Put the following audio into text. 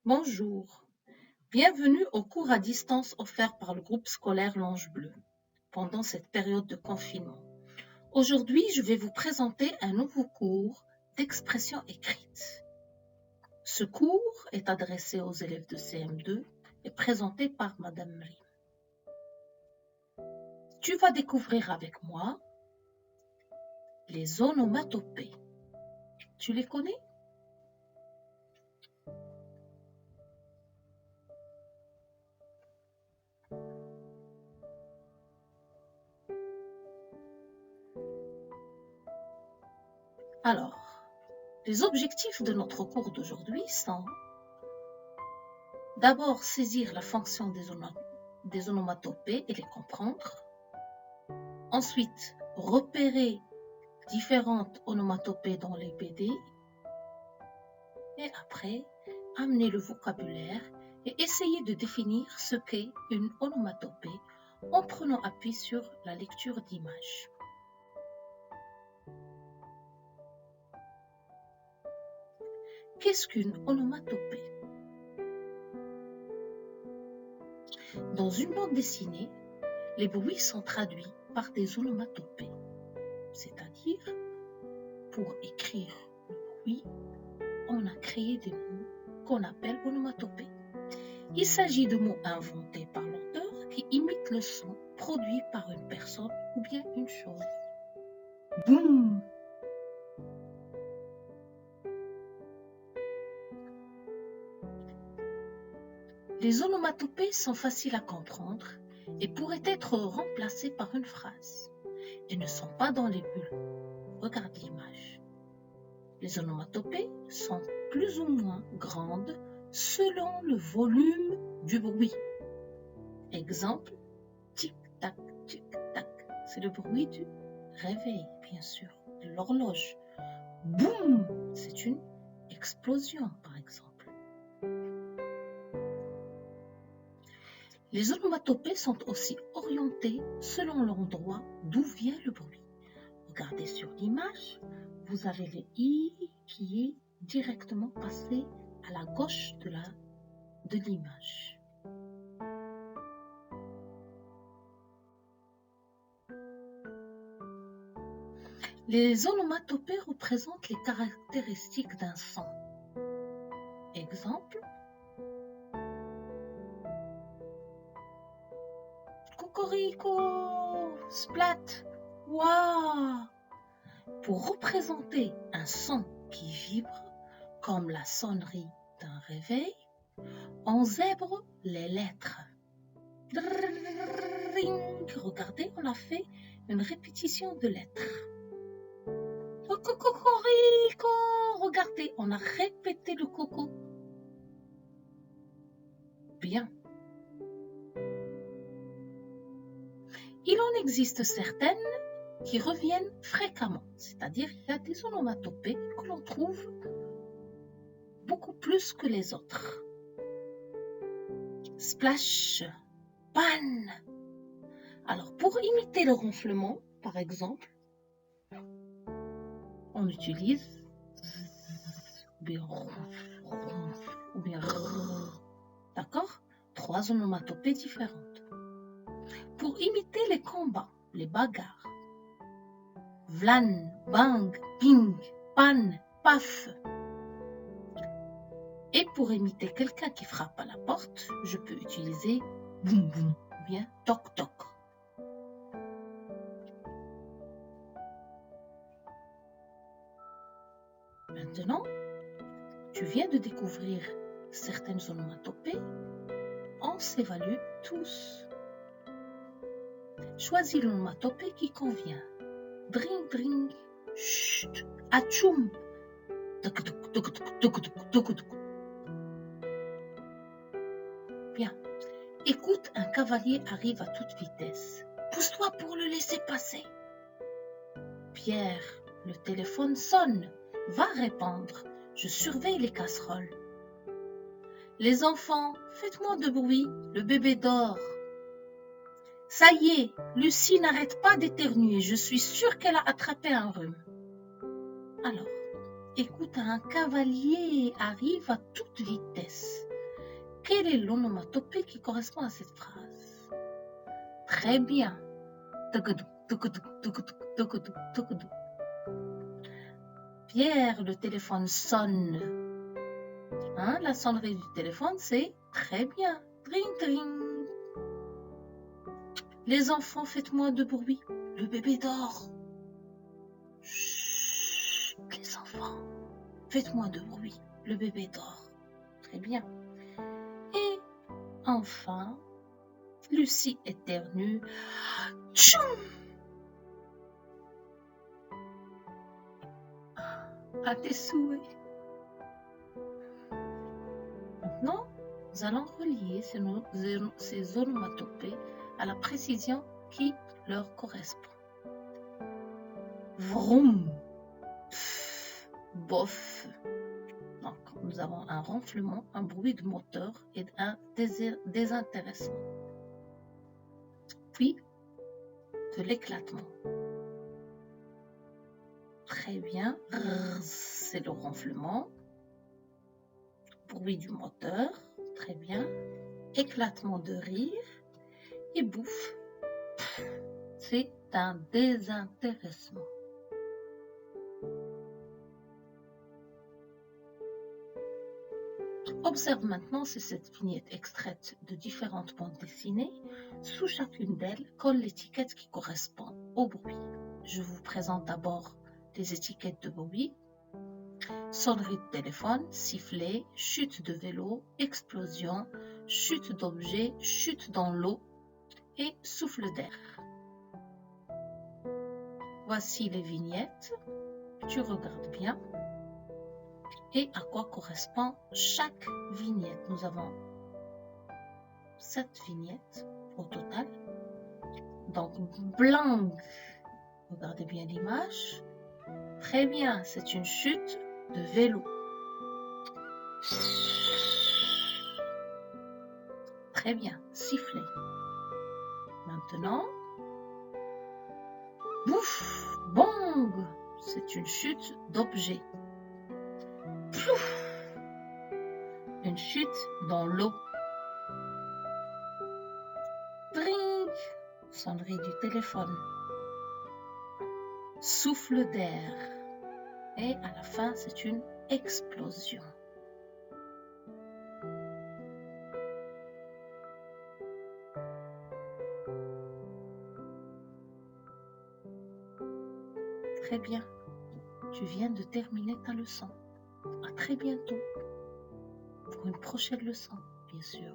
Bonjour, bienvenue au cours à distance offert par le groupe scolaire L'Ange Bleu pendant cette période de confinement. Aujourd'hui, je vais vous présenter un nouveau cours d'expression écrite. Ce cours est adressé aux élèves de CM2 et présenté par Madame Marie. Tu vas découvrir avec moi les onomatopées. Tu les connais? Alors, les objectifs de notre cours d'aujourd'hui sont d'abord saisir la fonction des onomatopées et les comprendre. Ensuite, repérer différentes onomatopées dans les BD. Et après, amener le vocabulaire et essayer de définir ce qu'est une onomatopée en prenant appui sur la lecture d'images. Qu'est-ce qu'une onomatopée? Dans une bande dessinée, les bruits sont traduits par des onomatopées, c'est-à-dire, pour écrire le bruit, on a créé des mots qu'on appelle onomatopées. Il s'agit de mots inventés par l'auteur qui imitent le son produit par une personne ou bien une chose. Boum! Les onomatopées sont faciles à comprendre et pourraient être remplacées par une phrase et ne sont pas dans les bulles. Regarde l'image. Les onomatopées sont plus ou moins grandes selon le volume du bruit. Exemple, tic-tac, tic-tac. C'est le bruit du réveil, bien sûr, de l'horloge. Boum! C'est une explosion, par exemple. Les onomatopées sont aussi orientées selon l'endroit d'où vient le bruit. Regardez sur l'image, vous avez le i qui est directement passé à la gauche de l'image. Les onomatopées représentent les caractéristiques d'un son. Exemple, cocorico, splat, waouh. Pour représenter un son qui vibre, comme la sonnerie d'un réveil, on zèbre les lettres. Regardez, on a fait une répétition de lettres. Cocorico, regardez, on a répété le coco. Bien. Il en existe certaines qui reviennent fréquemment, c'est-à-dire il y a des onomatopées que l'on trouve beaucoup plus que les autres. Splash, pan. Alors pour imiter le ronflement, par exemple, on utilise ou bien d'accord? 3 onomatopées différentes. Pour imiter les combats, les bagarres, vlan, bang, ping, pan, paf. Et pour imiter quelqu'un qui frappe à la porte, je peux utiliser boum boum ou bien toc toc. Maintenant, tu viens de découvrir certaines onomatopées. On s'évalue tous. Choisis l'onomatopée qui convient. Dring dring, chut, atchoum. Bien. Écoute, un cavalier arrive à toute vitesse. Pousse-toi pour le laisser passer. Pierre, le téléphone sonne. Va répondre. Je surveille les casseroles. Les enfants, faites moins de bruit. Le bébé dort. Ça y est, Lucie n'arrête pas d'éternuer. Je suis sûre qu'elle a attrapé un rhume. Alors, écoute, un cavalier arrive à toute vitesse. Quelle est l'onomatopée qui correspond à cette phrase? Très bien. Tokodou, tokodou, tokodou, tokodou, tokodou. Pierre, le téléphone sonne. Hein, la sonnerie du téléphone, c'est très bien. Dring, dring. Les enfants, faites-moi de bruit. Le bébé dort. Chut, les enfants, faites-moi de bruit. Le bébé dort. Très bien. Et enfin, Lucie éternue. Tchoum! À tes souhaits. Maintenant, nous allons relier ces onomatopées à la précision qui leur correspond. Vroom, pff, bof. Donc, nous avons un ronflement, un bruit de moteur et un désintéressement. Puis, de l'éclatement. Très bien. C'est le ronflement. Bruit du moteur. Très bien. Éclatement de rire. Et bouffe. C'est un désintéressement. Observe maintenant cette vignette extraite de différentes bandes dessinées. Sous chacune d'elles, colle l'étiquette qui correspond au bruit. Je vous présente d'abord les étiquettes de bruit. Sonnerie de téléphone, sifflet, chute de vélo, explosion, chute d'objet, chute dans l'eau et souffle d'air. Voici les vignettes. Tu regardes bien. Et à quoi correspond chaque vignette. Nous avons 7 vignettes au total. Donc, blanc, regardez bien l'image. Très bien, c'est une chute de vélo. Très bien, sifflet. Maintenant, bouf, bong, c'est une chute d'objet. Plouf, une chute dans l'eau. Drink, sonnerie du téléphone. Souffle d'air. Et à la fin, c'est une explosion. Très bien. Tu viens de terminer ta leçon. À très bientôt pour une prochaine leçon, bien sûr.